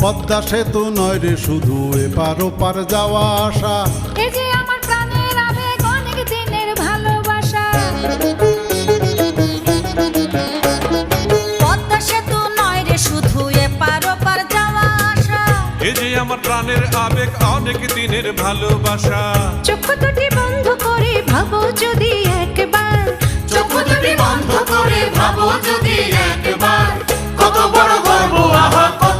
পদ্মা সেতু নয় রে শুধু এপার ওপার যাওয়া আসা, এই যে আমার প্রাণের আবেগ অনেক দিনের ভালোবাসা। পদ্মা সেতু নয় রে শুধু এপার ওপার যাওয়া আসা, এই যে আমার প্রাণের আবেগ অনেক দিনের ভালোবাসা। চক্ষু দুটি বন্ধ করে ভাবো যদি একবার, চক্ষু দুটি বন্ধ করে ভাবো যদি একবার, কত বড় গর্ব আহা কত